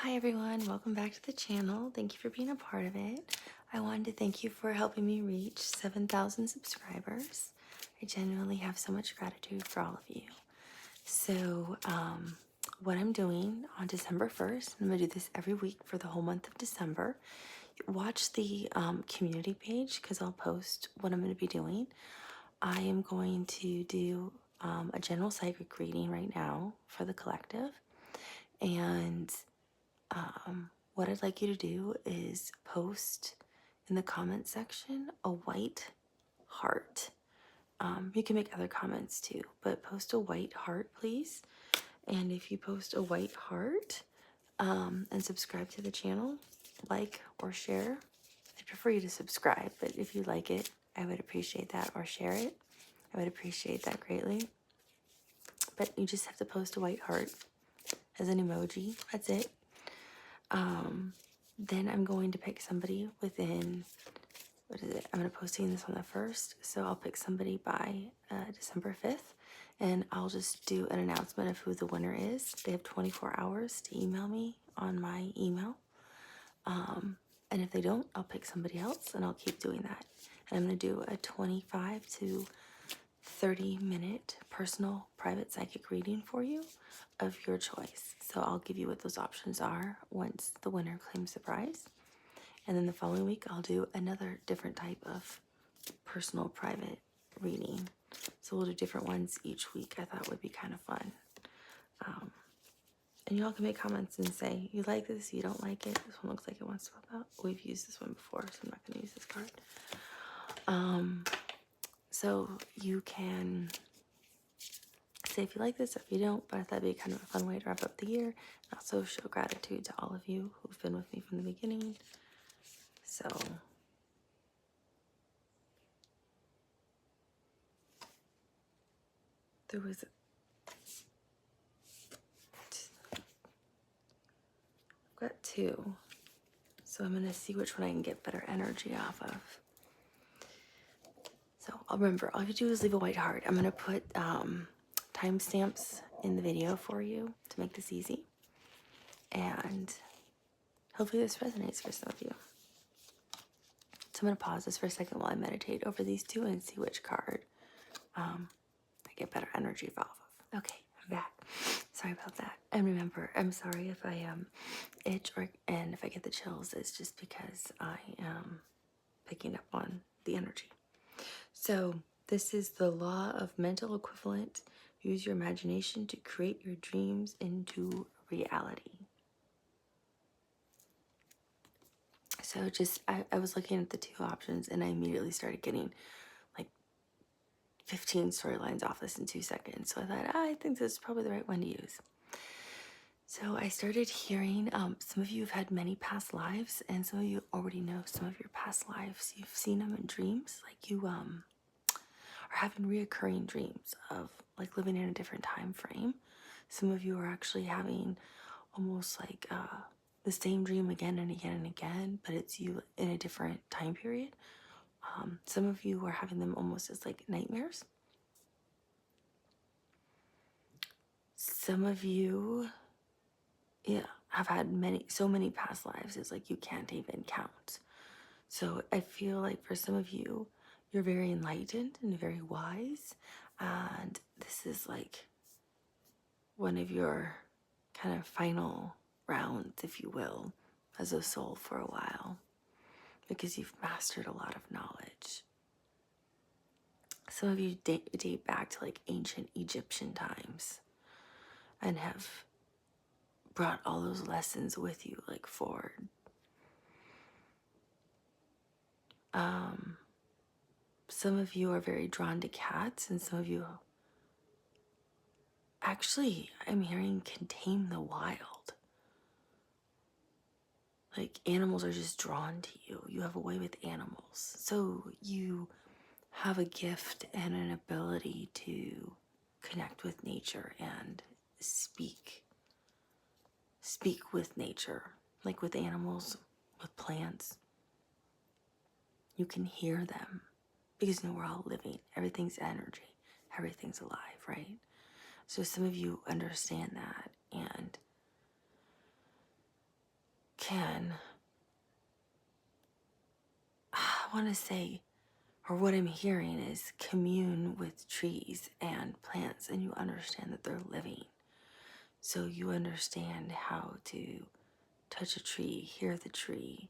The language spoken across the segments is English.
Hi everyone, welcome back to the channel. Thank you for being a part of it. I wanted to thank you for helping me reach 7,000 subscribers. I genuinely have so much gratitude for all of you. So, what I'm doing on December 1st, I'm going to do this every week for the whole month of December. Watch the community page because I'll post what I'm going to be doing. I am going to do a general psychic reading right now for the collective. And what I'd like you to do is post in the comment section a white heart. You can make other comments too, but post a white heart, please. And if you post a white heart and subscribe to the channel, like or share, I'd prefer you to subscribe, but if you like it, I would appreciate that, or share it. I would appreciate that greatly. But you just have to post a white heart as an emoji. That's it. Then I'm going to pick somebody within, what is it? I'm going to posting this on the 1st, so I'll pick somebody by December 5th, and I'll just do an announcement of who the winner is. They have 24 hours to email me on my email, and if they don't, I'll pick somebody else, and I'll keep doing that. And I'm going to do a 25 to 30-minute personal private psychic reading for you of your choice. So I'll give you what those options are once the winner claims the prize. And then the following week, I'll do another different type of personal private reading. So we'll do different ones each week. I thought would be kind of fun. And y'all can make comments and say, you like this, you don't like it. This one looks like it wants to pop out. We've used this one before, so I'm not going to use this card. So you can say if you like this, if you don't, but I thought it'd be kind of a fun way to wrap up the year and also show gratitude to all of you who've been with me from the beginning. So there was I've got two, so I'm gonna see which one I can get better energy off of. So I'll remember, all you do is leave a white heart. I'm gonna put timestamps in the video for you to make this easy, and hopefully this resonates for some of you. So I'm gonna pause this for a second while I meditate over these two and see which card I get better energy off of. Okay, I'm back. Sorry about that. And remember, I'm sorry if I itch and if I get the chills, it's just because I am picking up on the energy. So this is the law of mental equivalent. Use your imagination to create your dreams into reality. So just, I was looking at the two options and I immediately started getting like 15 storylines off this in 2 seconds. So I thought, I think this is probably the right one to use. So I started hearing, some of you have had many past lives, and some of you already know some of your past lives. You've seen them in dreams, like you are having reoccurring dreams of like living in a different time frame. Some of you are actually having almost like the same dream again and again and again, but it's you in a different time period. Some of you are having them almost as like nightmares. Some of you, have had so many past lives, it's like you can't even count. So I feel like for some of you, you're very enlightened and very wise, and this is like one of your kind of final rounds, if you will, as a soul for a while, because you've mastered a lot of knowledge. Some of you date back to like ancient Egyptian times and have brought all those lessons with you like forward. Some of you are very drawn to cats, and some of you actually, I'm hearing, can tame the wild. Like animals are just drawn to you. You have a way with animals. So you have a gift and an ability to connect with nature and speak with nature, like with animals, with plants. You can hear them because we're all living. Everything's energy. Everything's alive, right? So some of you understand that, and can, I want to say, or what I'm hearing is commune with trees and plants, and you understand that they're living. So you understand how to touch a tree, hear the tree,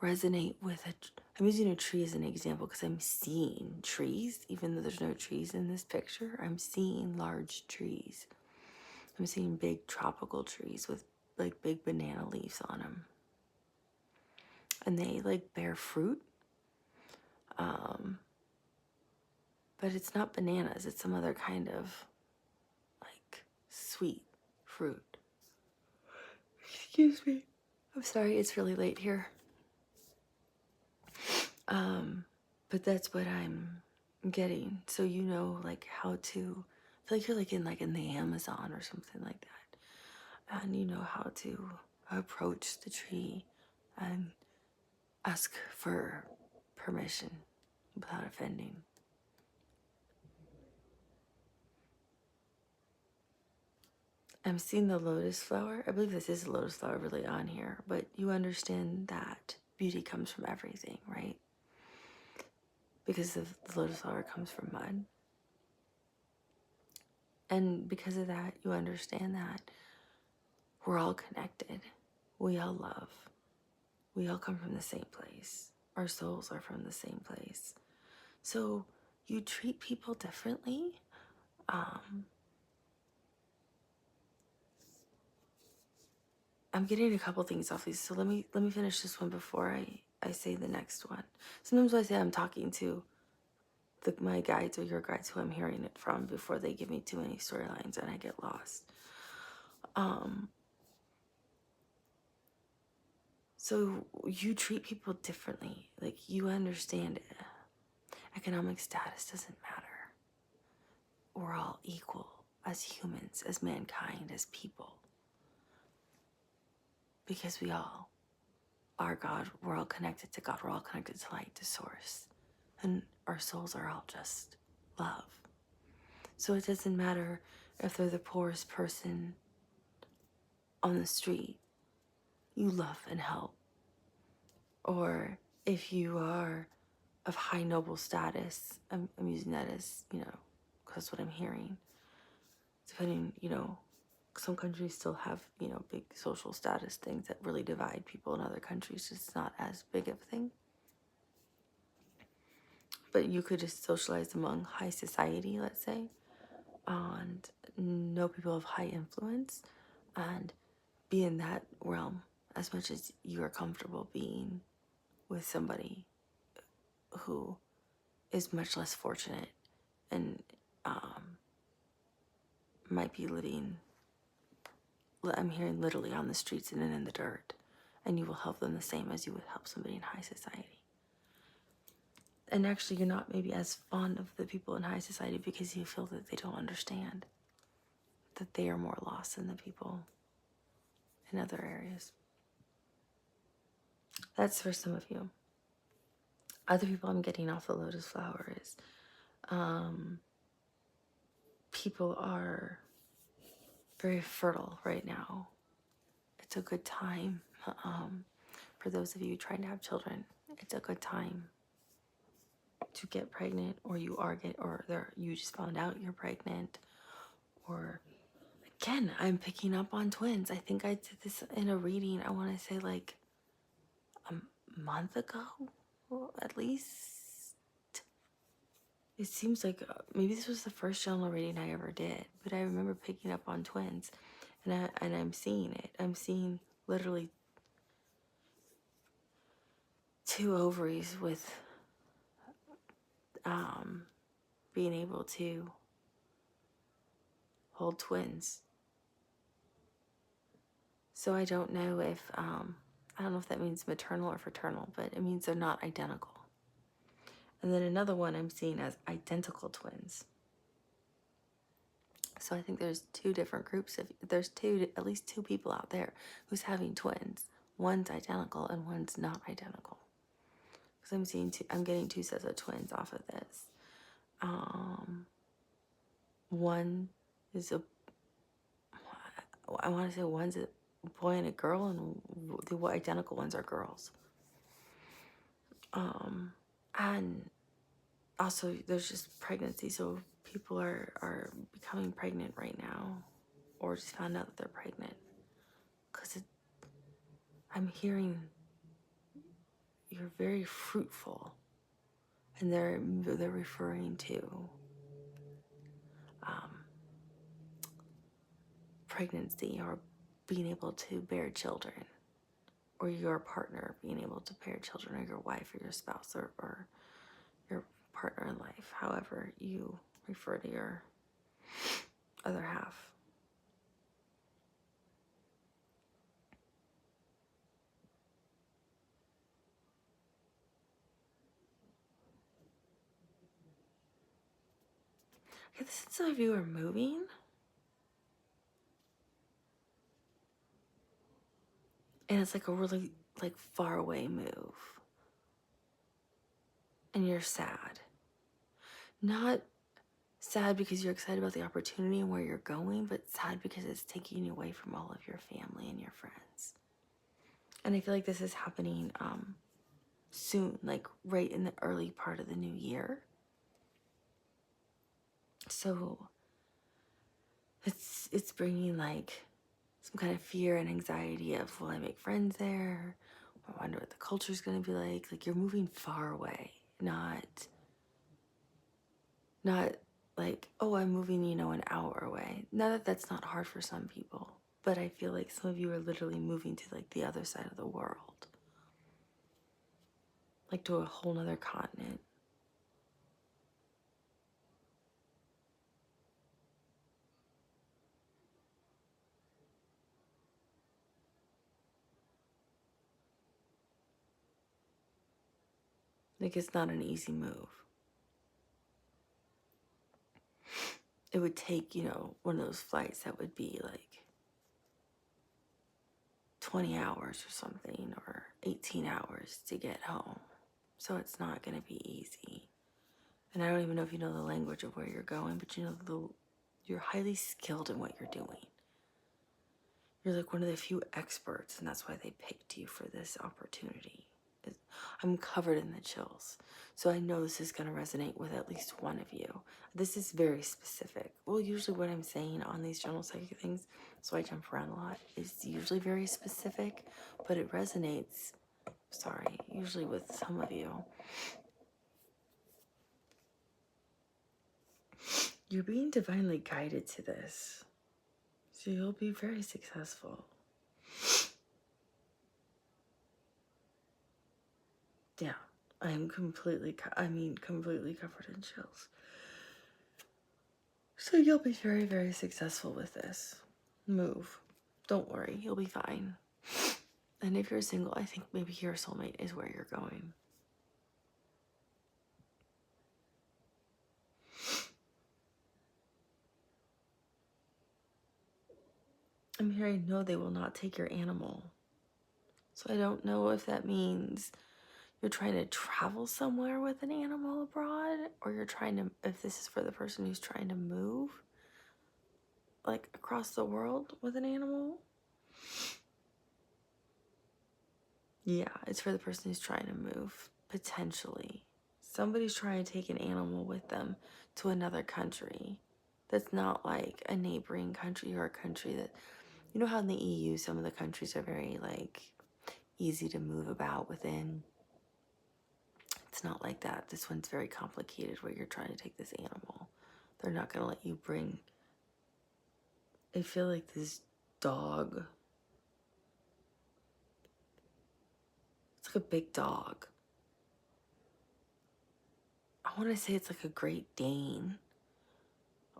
resonate with it. I'm using a tree as an example because I'm seeing trees, even though there's no trees in this picture. I'm seeing large trees. I'm seeing big tropical trees with like big banana leaves on them. And they like bear fruit. But it's not bananas, it's some other kind of like sweet fruit. Excuse me. I'm sorry, it's really late here. But that's what I'm getting. So you know like how to, I feel like you're like in the Amazon or something like that. And you know how to approach the tree and ask for permission without offending. I'm seeing the lotus flower. I believe this is a lotus flower really on here, but you understand that beauty comes from everything, right? Because the lotus flower comes from mud. And because of that, you understand that we're all connected. We all love. We all come from the same place. Our souls are from the same place. So you treat people differently. I'm getting a couple things off these, so let me finish this one before I say the next one. Sometimes when I say I'm talking to my guides or your guides who I'm hearing it from before they give me too many storylines and I get lost. So you treat people differently. Like you understand it. Economic status doesn't matter. We're all equal as humans, as mankind, as people. Because we all are God. We're all connected to God. We're all connected to light, to source. And our souls are all just love. So it doesn't matter if they're the poorest person on the street. You love and help. Or if you are of high noble status, I'm using that as, because that's what I'm hearing. Depending, some countries still have, big social status things that really divide people. In other countries, it's not as big of a thing. But you could just socialize among high society, let's say, and know people of high influence and be in that realm as much as you are comfortable being with somebody who is much less fortunate and might be living, I'm hearing literally on the streets and in the dirt, and you will help them the same as you would help somebody in high society. And actually, you're not maybe as fond of the people in high society because you feel that they don't understand, that they are more lost than the people in other areas. That's for some of you. Other people I'm getting off the lotus flower is people are very fertile right now. It's a good time. For those of you trying to have children, it's a good time to get pregnant, or you just found out you're pregnant, or again, I'm picking up on twins. I think I did this in a reading, I want to say like a month ago, at least. It seems like maybe this was the first general reading I ever did, but I remember picking up on twins, and I'm seeing it. I'm seeing literally 2 ovaries with being able to hold twins. So I don't know if I don't know if that means maternal or fraternal, but it means they're not identical. And then another one I'm seeing as identical twins. So I think there's 2 different groups there's at least 2 people out there who's having twins. One's identical and one's not identical. Because I'm getting 2 sets of twins off of this. One is I want to say one's boy and a girl, and the identical ones are girls. And also there's just pregnancy, so people are becoming pregnant right now, or just found out that they're pregnant, because I'm hearing you're very fruitful, and they're referring to pregnancy, or being able to bear children, or your partner being able to bear children, or your wife, or your spouse, or your partner in life, however you refer to your other half. Okay, some of you are moving. And it's like a really far away move. And you're sad. Not sad because you're excited about the opportunity and where you're going, but sad because it's taking you away from all of your family and your friends. And I feel like this is happening soon, like right in the early part of the new year. So it's bringing like some kind of fear and anxiety of, will I make friends there? I wonder what the culture's gonna be like. Like, you're moving far away, not like, oh, I'm moving, an hour away. Not that that's not hard for some people, but I feel like some of you are literally moving to like the other side of the world, like to a whole nother continent. Like, it's not an easy move. It would take, one of those flights that would be like 20 hours or something, or 18 hours to get home. So it's not going to be easy. And I don't even know if you know the language of where you're going, but you're highly skilled in what you're doing. You're like one of the few experts, and that's why they picked you for this opportunity. I'm covered in the chills. So I know this is going to resonate with at least one of you. This is very specific. Well, usually what I'm saying on these general psychic things, so I jump around a lot, is usually very specific, but it resonates, usually with some of you. You're being divinely guided to this. So you'll be very successful. Yeah, I'm completely covered in chills. So you'll be very, very successful with this move. Don't worry, you'll be fine. And if you're single, I think maybe your soulmate is where you're going. I'm hearing, no, they will not take your animal. So I don't know if that means you're trying to travel somewhere with an animal abroad, or if this is for the person who's trying to move, like across the world with an animal. Yeah, it's for the person who's trying to move, potentially. Somebody's trying to take an animal with them to another country that's not like a neighboring country, or a country that, you know how in the EU some of the countries are very like easy to move about within. It's not like that. This one's very complicated, where you're trying to take this animal. They're not going to let you bring, I feel like this dog, it's like a big dog. I want to say it's like a Great Dane,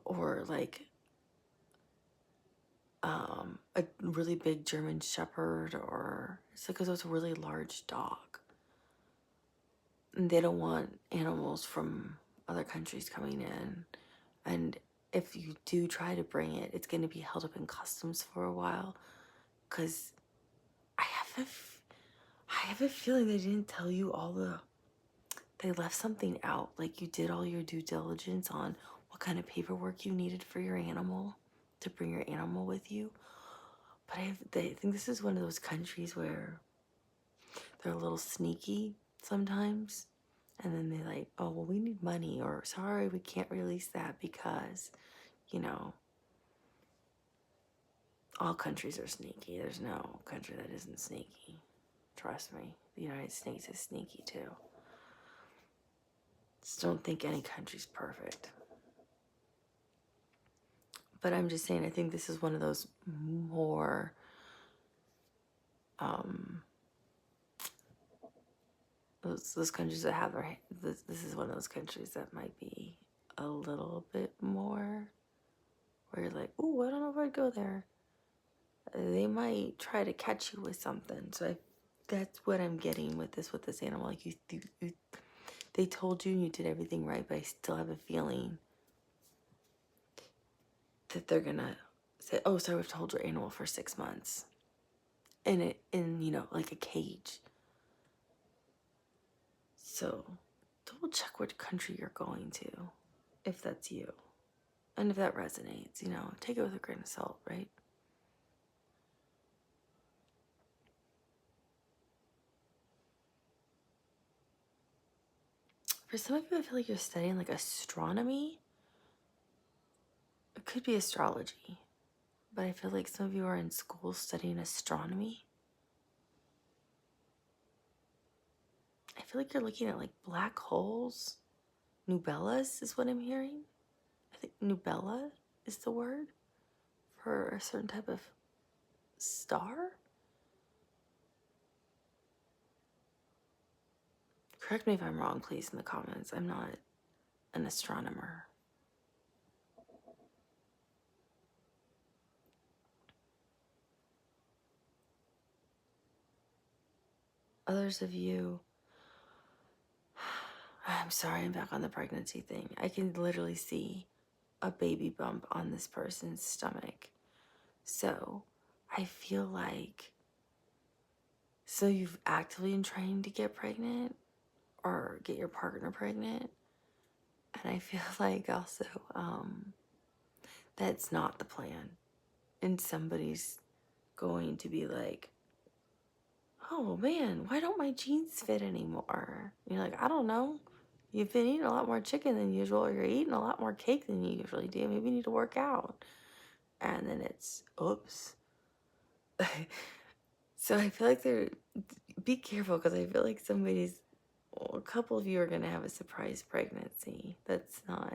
or like a really big German Shepherd, or it's like a really large dog. And they don't want animals from other countries coming in. And if you do try to bring it, it's going to be held up in customs for a while, because I have a feeling they didn't tell you they left something out. Like, you did all your due diligence on what kind of paperwork you needed for your animal, to bring your animal with you. But I think this is one of those countries where they're a little sneaky sometimes. And then they like, oh, well, we need money, or sorry, we can't release that because, you know, all countries are sneaky. There's no country that isn't sneaky. Trust me, the United States is sneaky too. Just don't think any country's perfect. But I'm just saying, I think this is one of those more those countries that have their this is one of those countries that might be a little bit more where you're like, ooh, I don't know if I'd go there. They might try to catch you with something. So that's what I'm getting with this animal. Like they told you and you did everything right, but I still have a feeling that they're gonna say, oh, sorry, we've told your animal for 6 months. In you know, like a cage. So double check which country you're going to, if that's you. And if that resonates, you know, take it with a grain of salt, right? For some of you, I feel like you're studying like astronomy. It could be astrology, but I feel like some of you are in school studying astronomy. I feel like you're looking at like black holes. Nubellas is what I'm hearing. I think nubella is the word for a certain type of star. Correct me if I'm wrong, please, in the comments. I'm not an astronomer. Others of you, I'm sorry, I'm back on the pregnancy thing. I can literally see a baby bump on this person's stomach. So I feel like, so you've actively been trying to get pregnant or get your partner pregnant. And I feel like also that's not the plan. And somebody's going to be like, oh man, why don't my jeans fit anymore? You're like, I don't know. You've been eating a lot more chicken than usual, or you're eating a lot more cake than you usually do. Maybe you need to work out. And then it's, oops. So I feel like be careful, because I feel like a couple of you are going to have a surprise pregnancy. That's not,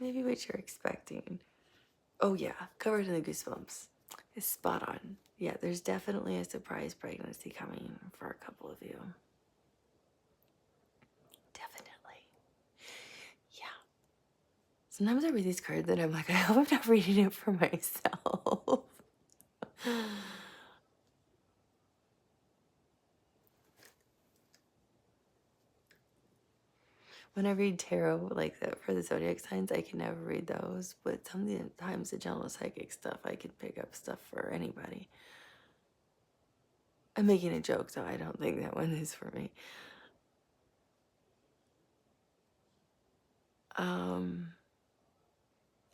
maybe what you're expecting. Oh yeah, covered in the goosebumps. It's spot on. Yeah, there's definitely a surprise pregnancy coming for a couple of you. Definitely. Yeah. Sometimes I read these cards and I'm like, I hope I'm not reading it for myself. When I read tarot like that for the zodiac signs, I can never read those. But sometimes the general psychic stuff, I can pick up stuff for anybody. I'm making a joke, though. I don't think that one is for me.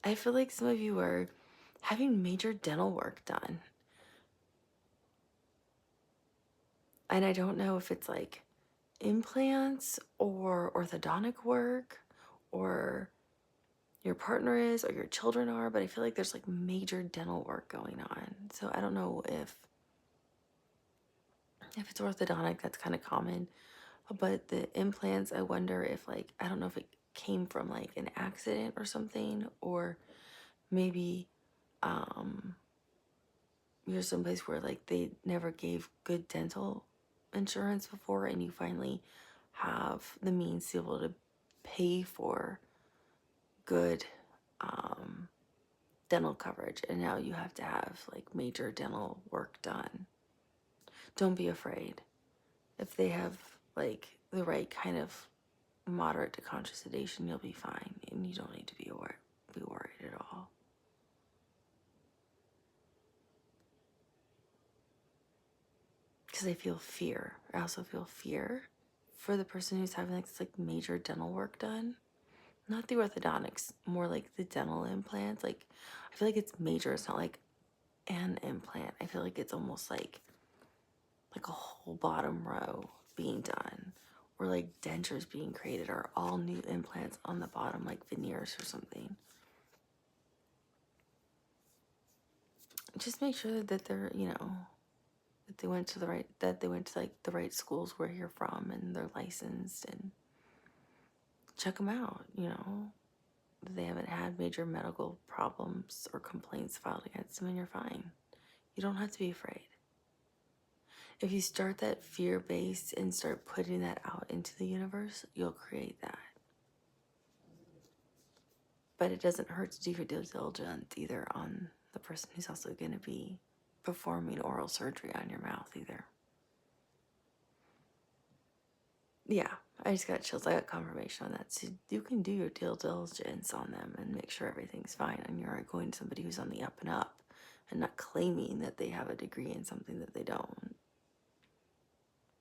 I feel like some of you are having major dental work done. And I don't know if it's like implants or orthodontic work, or your partner is, or your children are, but I feel like there's like major dental work going on. So I don't know if it's orthodontic, that's kind of common. But the implants, I wonder if like, I don't know if it came from like an accident or something, or maybe you're someplace where like they never gave good dental insurance before, and you finally have the means to be able to pay for good dental coverage, and now you have to have like major dental work done. Don't be afraid. If they have like the right kind of moderate to conscious sedation, you'll be fine, and you don't need to be worried at all. Because I feel fear. I also feel fear for the person who's having like this like major dental work done. Not the orthodontics, more like the dental implants. Like, I feel like it's major. It's not like and implant. I feel like it's almost like a whole bottom row being done, or like dentures being created, or all new implants on the bottom, like veneers or something. Just make sure that they're, that they went to like the right schools where you're from and they're licensed, and check them out, They haven't had major medical problems or complaints filed against them, and you're fine. You don't have to be afraid. If you start that fear base and start putting that out into the universe, you'll create that. But it doesn't hurt to do your due diligence either on the person who's also going to be performing oral surgery on your mouth either. Yeah, I just got chills. I got confirmation on that. So you can do your due diligence on them and make sure everything's fine. And you're going to somebody who's on the up and up and not claiming that they have a degree in something that they don't.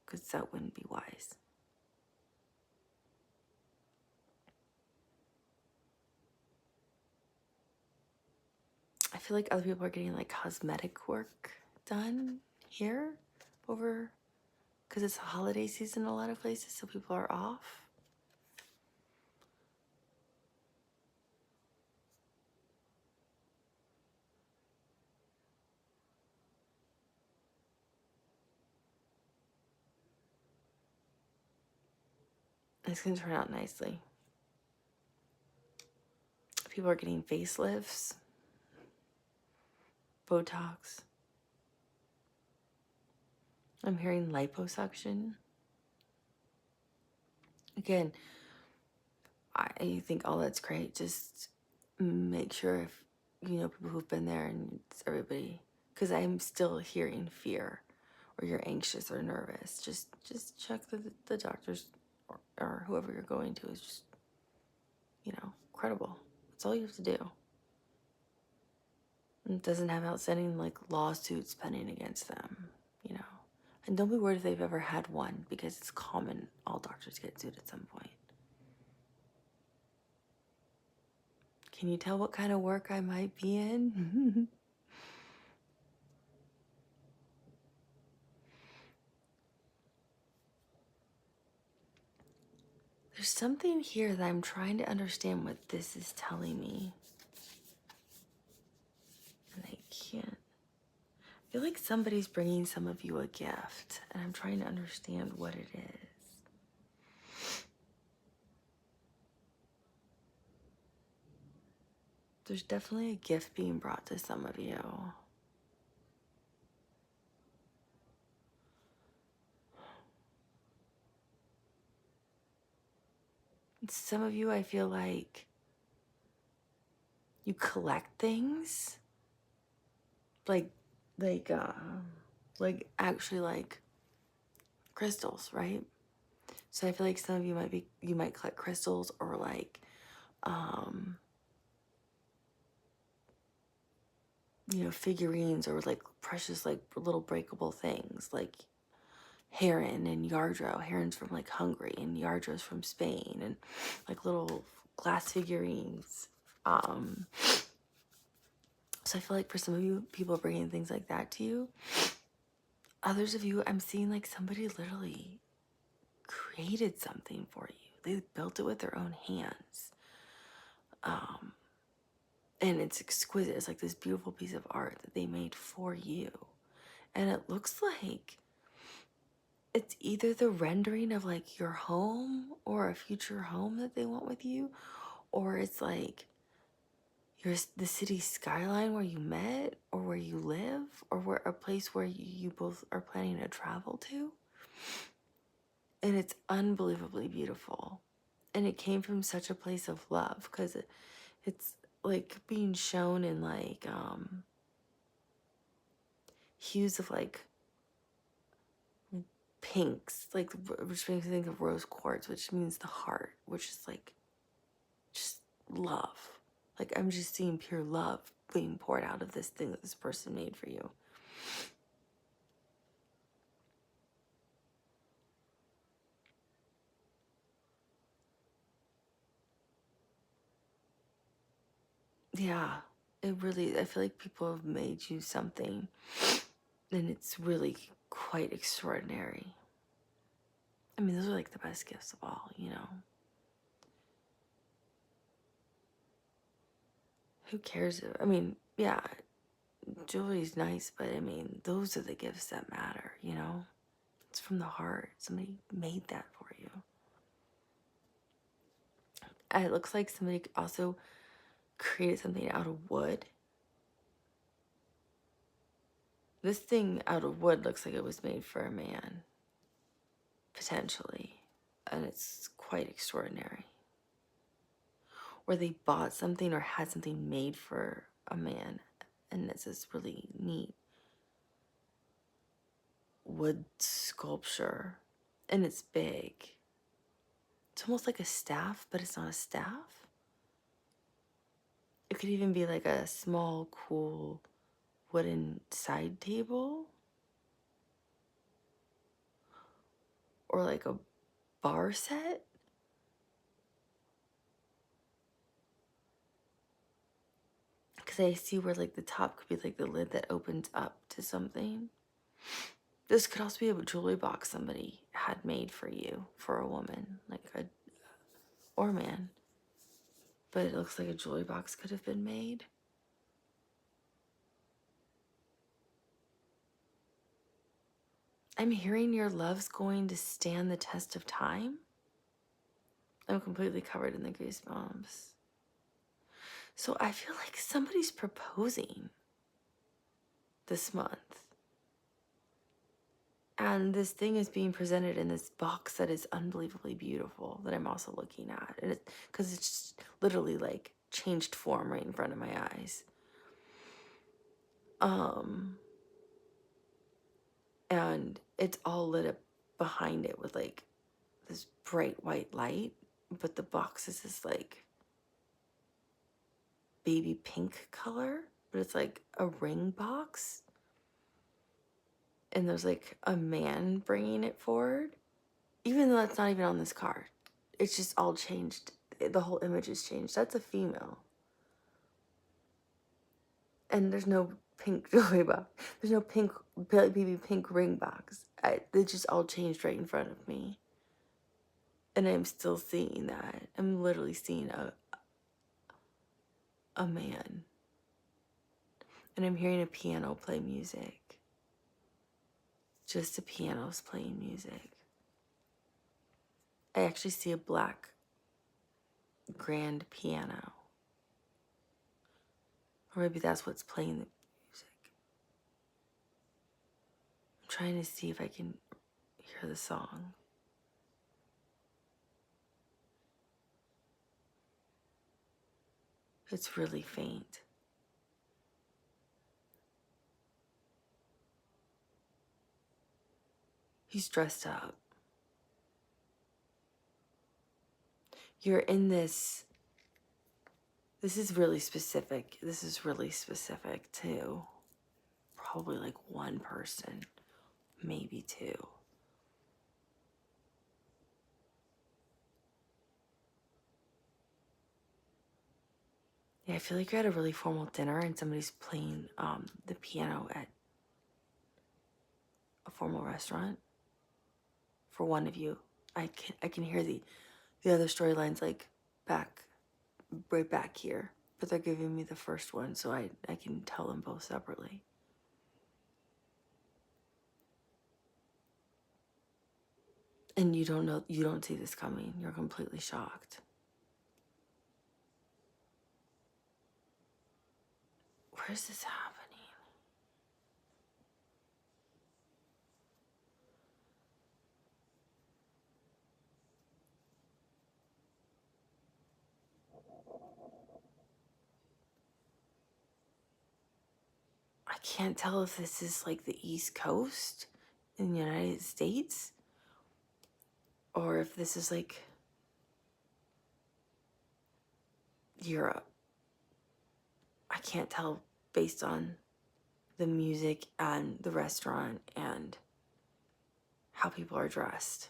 Because that wouldn't be wise. I feel like other people are getting like cosmetic work done here over, because it's a holiday season in a lot of places, so people are off. It's going to turn out nicely. People are getting facelifts, Botox. I'm hearing liposuction. Again, I think all that's great. Just make sure if people who've been there, and it's everybody, because I'm still hearing fear, or you're anxious or nervous. Just check the doctors or whoever you're going to is just credible. That's all you have to do. And it doesn't have outstanding like lawsuits pending against them, And don't be worried if they've ever had one, because it's common. All doctors get sued at some point. Can you tell what kind of work I might be in? There's something here that I'm trying to understand what this is telling me. And I can't. I feel like somebody's bringing some of you a gift, and I'm trying to understand what it is. There's definitely a gift being brought to some of you. Some of you, I feel like you collect things, like actually like crystals, right? So I feel like some of you might collect crystals, or like figurines, or like precious like little breakable things, like heron and Yardro. Heron's from like Hungary and Yardro's from Spain, and like little glass figurines. So I feel like for some of you, people are bringing things like that to you. Others of you, I'm seeing like somebody literally created something for you. They built it with their own hands. And it's exquisite. It's like this beautiful piece of art that they made for you. And it looks like it's either the rendering of like your home or a future home that they want with you, or it's like the city skyline where you met, or where you live, or a place where you both are planning to travel to. And it's unbelievably beautiful. And it came from such a place of love, because it's like being shown in like hues of like pinks, like, which makes me think of rose quartz, which means the heart, which is like just love. Like, I'm just seeing pure love being poured out of this thing that this person made for you. Yeah. I feel like people have made you something, and it's really quite extraordinary. I mean, those are like the best gifts of all, you know? Who cares? I mean, yeah, jewelry's nice, but I mean, those are the gifts that matter, you know? It's from the heart. Somebody made that for you. And it looks like somebody also created something out of wood. This thing out of wood looks like it was made for a man, potentially. And it's quite extraordinary. Or they bought something or had something made for a man, and it's this really neat wood sculpture, and it's big. It's almost like a staff, but it's not a staff. It could even be like a small, cool wooden side table, or like a bar set. Because I see where like the top could be like the lid that opens up to something. This could also be a jewelry box somebody had made for you, for a woman, or man. But it looks like a jewelry box could have been made. I'm hearing your love's going to stand the test of time. I'm completely covered in the goosebumps. So I feel like somebody's proposing this month. And this thing is being presented in this box that is unbelievably beautiful that I'm also looking at. And because it's just literally like changed form right in front of my eyes. And it's all lit up behind it with like this bright white light, but the box is this like baby pink color, but it's like a ring box. And there's like a man bringing it forward, even though that's not even on this card. It's just all changed. The whole image is changed. That's a female. And there's no pink jewelry box. There's no pink baby pink ring box. It just all changed right in front of me. And I'm still seeing that. I'm literally seeing a man. And I'm hearing a piano play music. Just a piano's playing music. I actually see a black grand piano. Or maybe that's what's playing the music. I'm trying to see if I can hear the song. It's really faint. He's dressed up. You're in this. This is really specific. This is really specific to probably like one person, maybe two. Yeah, I feel like you're at a really formal dinner and somebody's playing the piano at a formal restaurant. For one of you, I can hear the other storylines like right back here, but they're giving me the first one, so I can tell them both separately. And you don't see this coming. You're completely shocked. Where is this happening? I can't tell if this is like the East Coast in the United States or if this is like Europe. I can't tell based on the music and the restaurant and how people are dressed.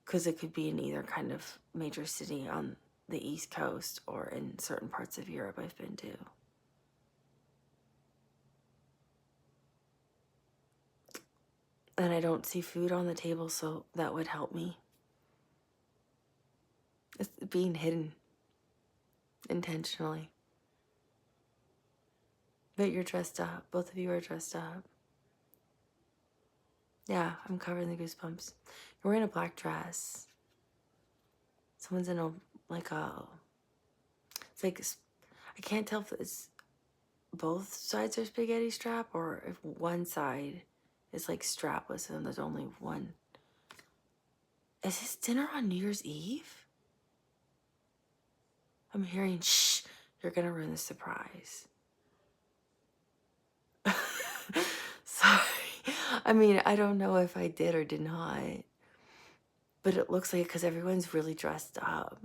Because it could be in either kind of major city on the East Coast or in certain parts of Europe I've been to. And I don't see food on the table, so that would help me. It's being hidden intentionally. But you're dressed up. Both of you are dressed up. Yeah, I'm covered in the goosebumps. You're wearing a black dress. Someone's in it's like, I can't tell if it's both sides are spaghetti strap or if one side is like strapless and there's only one. Is this dinner on New Year's Eve? I'm hearing, shh, you're gonna ruin the surprise. Sorry. I mean, I don't know if I did or did not, but it looks like because everyone's really dressed up.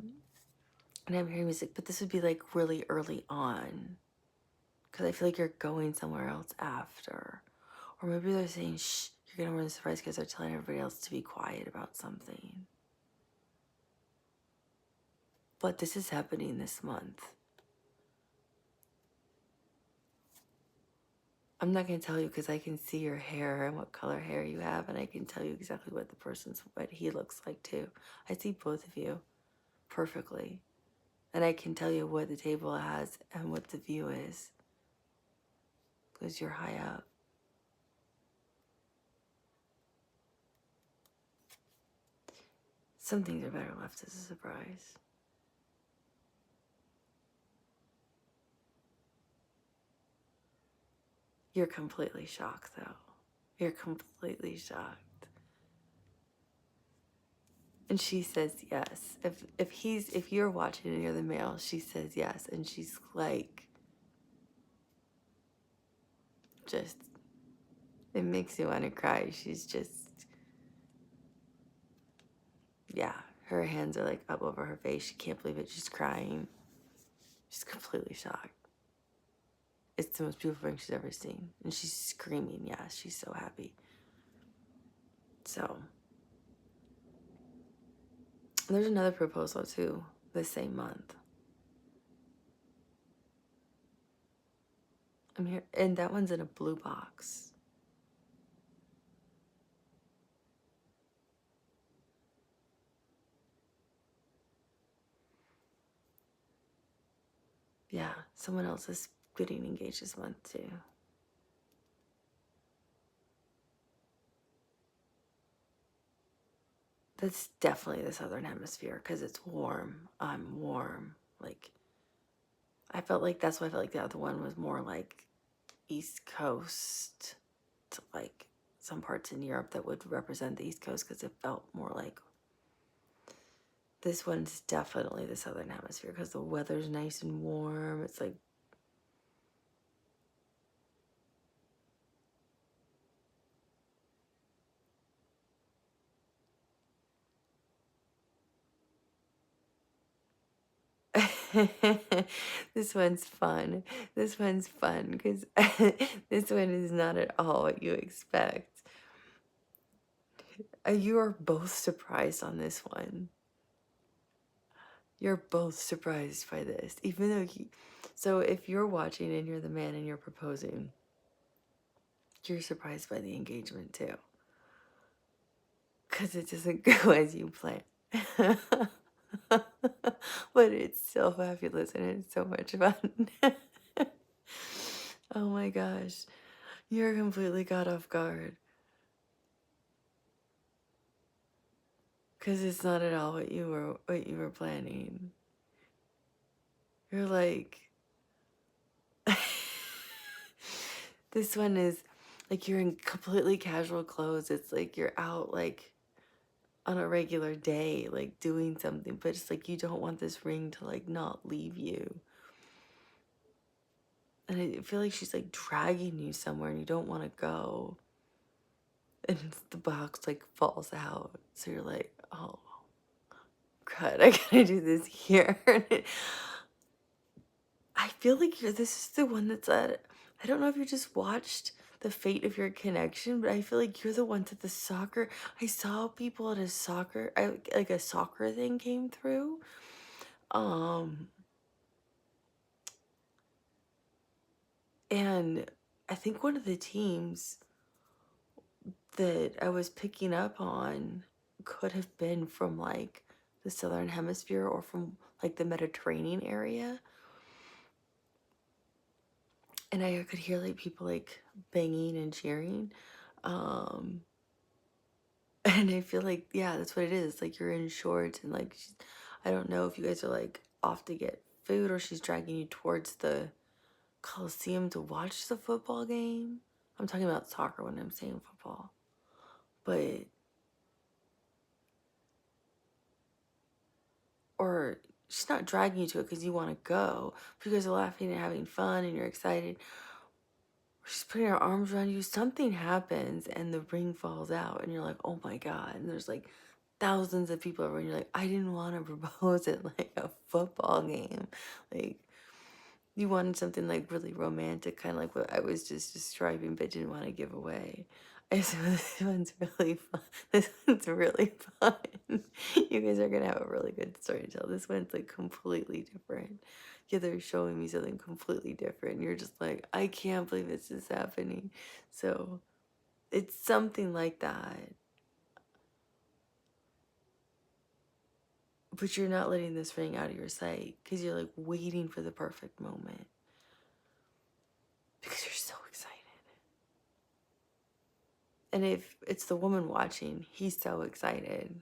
And I'm hearing music, but this would be like really early on. Because I feel like you're going somewhere else after. Or maybe they're saying, shh, you're gonna ruin the surprise because they're telling everybody else to be quiet about something. But this is happening this month. I'm not going to tell you because I can see your hair and what color hair you have, and I can tell you exactly what he looks like too. I see both of you perfectly. And I can tell you what the table has and what the view is because you're high up. Some things are better left as a surprise. You're completely shocked, though. You're completely shocked. And she says yes. If you're watching and you're the male, she says yes, and she's like, just, it makes you want to cry. She's just, yeah. Her hands are like up over her face. She can't believe it. She's crying. She's completely shocked. It's the most beautiful thing she's ever seen. And she's screaming, yeah, she's so happy. So, there's another proposal too, the same month. I'm here, and that one's in a blue box. Yeah, someone else is getting engaged this month too. That's definitely the southern hemisphere because it's warm. I'm warm. Like, I felt like that's why I felt like the other one was more like East Coast to like some parts in Europe that would represent the East Coast because it felt more like this one's definitely the southern hemisphere because the weather's nice and warm. It's like this one's fun. This one's fun because this one is not at all what you expect. You are both surprised on this one. You're both surprised by this, even though so if you're watching and you're the man and you're proposing, you're surprised by the engagement too. Because it doesn't go as you plan. But it's so fabulous and it's so much fun. Oh my gosh. You're completely caught off guard. Because it's not at all what you were planning. You're like this one is like you're in completely casual clothes. It's like you're out like on a regular day, like doing something, but it's like you don't want this ring to like not leave you. And I feel like she's like dragging you somewhere and you don't want to go. And the box like falls out. So you're like, oh, God, I gotta do this here. I feel like this is the one that's at, I don't know if you just watched The Fate of Your Connection, but I feel like you're the ones at the soccer. I saw people at a soccer, like a soccer thing came through. Um, and I think one of the teams that I was picking up on could have been from like the Southern Hemisphere or from like the Mediterranean area. And I could hear like people like banging and cheering. Um, and I feel like, yeah, that's what it is. Like you're in shorts and like, I don't know if you guys are like off to get food or she's dragging you towards the Coliseum to watch the football game. I'm talking about soccer when I'm saying football. But, or she's not dragging you to it because you want to go. But you guys are laughing and having fun and you're excited. She's putting her arms around you. Something happens and the ring falls out and you're like, oh my God. And there's like thousands of people around. You're like, I didn't want to propose at like a football game. Like, you wanted something like really romantic, kind of like what I was just describing, but didn't want to give away. So this one's really fun. This one's really fun. You guys are gonna have a really good story to tell. This one's like completely different. Yeah, they're showing me something completely different. You're just like, I can't believe this is happening. So it's something like that. But you're not letting this ring out of your sight because you're like waiting for the perfect moment. Because you're so excited. And if it's the woman watching, he's so excited.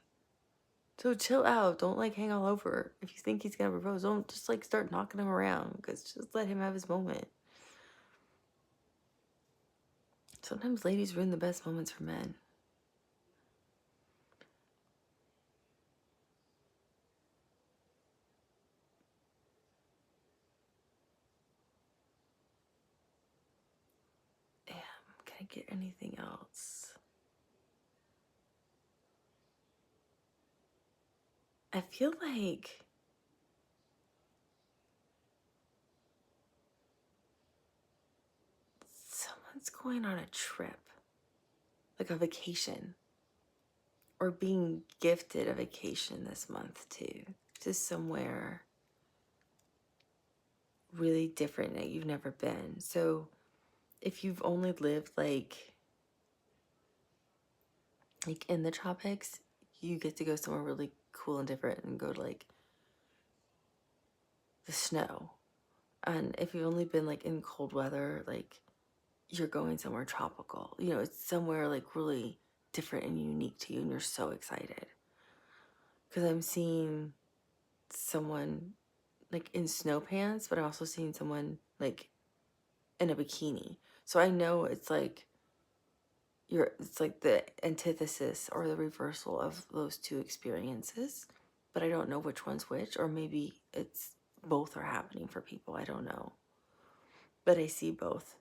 So chill out. Don't like hang all over. If you think he's gonna propose, don't just like start knocking him around. Because just let him have his moment. Sometimes ladies ruin the best moments for men. Damn, can I get anything else? I feel like someone's going on a trip. Like a vacation. Or being gifted a vacation this month too. Just somewhere really different that you've never been. So if you've only lived like in the tropics, you get to go somewhere really cool and different and go to like the snow. And if you've only been like in cold weather, like you're going somewhere tropical. You know, it's somewhere like really different and unique to you and you're so excited. Because I'm seeing someone like in snow pants, but I'm also seeing someone like in a bikini. So I know it's like it's like the antithesis or the reversal of those two experiences, but I don't know which one's which, or maybe it's both are happening for people. I don't know, but I see both.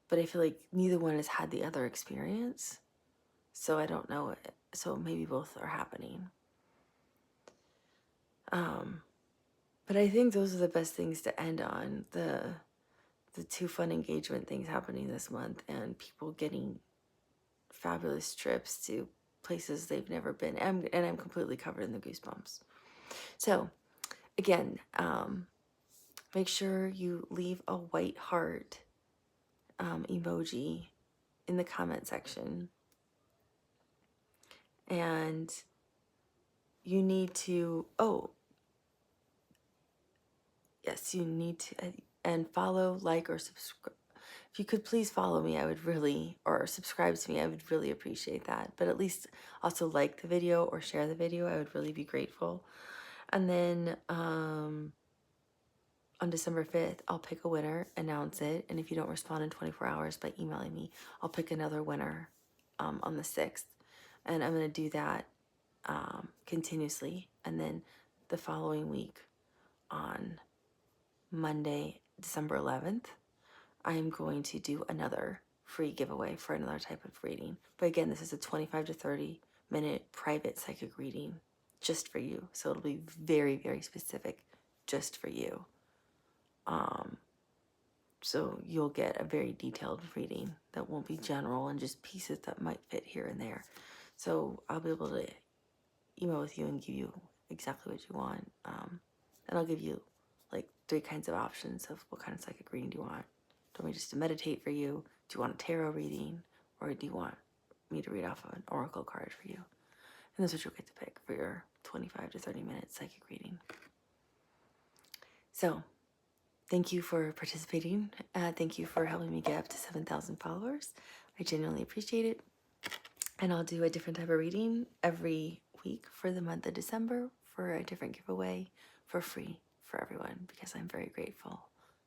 But I feel like neither one has had the other experience, so I don't know it. So maybe both are happening. But I think those are the best things to end on. The two fun engagement things happening this month and people getting fabulous trips to places they've never been. And I'm completely covered in the goosebumps. So again, make sure you leave a white heart emoji in the comment section. And you need to, oh, yes, you need to, and follow, like, or subscribe. If you could please follow me, I would really, or subscribe to me, I would really appreciate that. But at least also like the video or share the video, I would really be grateful. And then on December 5th, I'll pick a winner, announce it, and if you don't respond in 24 hours by emailing me, I'll pick another winner on the 6th. And I'm going to do that continuously. And then the following week on Monday, December 11th, I'm going to do another free giveaway for another type of reading. But again, this is a 25 to 30 minute private psychic reading just for you. So it'll be very, very specific just for you. So you'll get a very detailed reading that won't be general and just pieces that might fit here and there. So I'll be able to email with you and give you exactly what you want. And I'll give you like 3 kinds of options of what kind of psychic reading do you want. Do you want me just to meditate for you? Do you want a tarot reading? Or do you want me to read off of an oracle card for you? And that's what you'll get to pick for your 25 to 30 minute psychic reading. So, thank you for participating. Thank you for helping me get up to 7,000 followers. I genuinely appreciate it. And I'll do a different type of reading every week for the month of December for a different giveaway for free for everyone, because I'm very grateful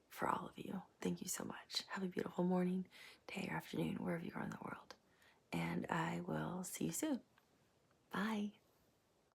for all of you. Thank you so much. Have a beautiful morning, day, or afternoon, wherever you are in the world. And I will see you soon. Bye.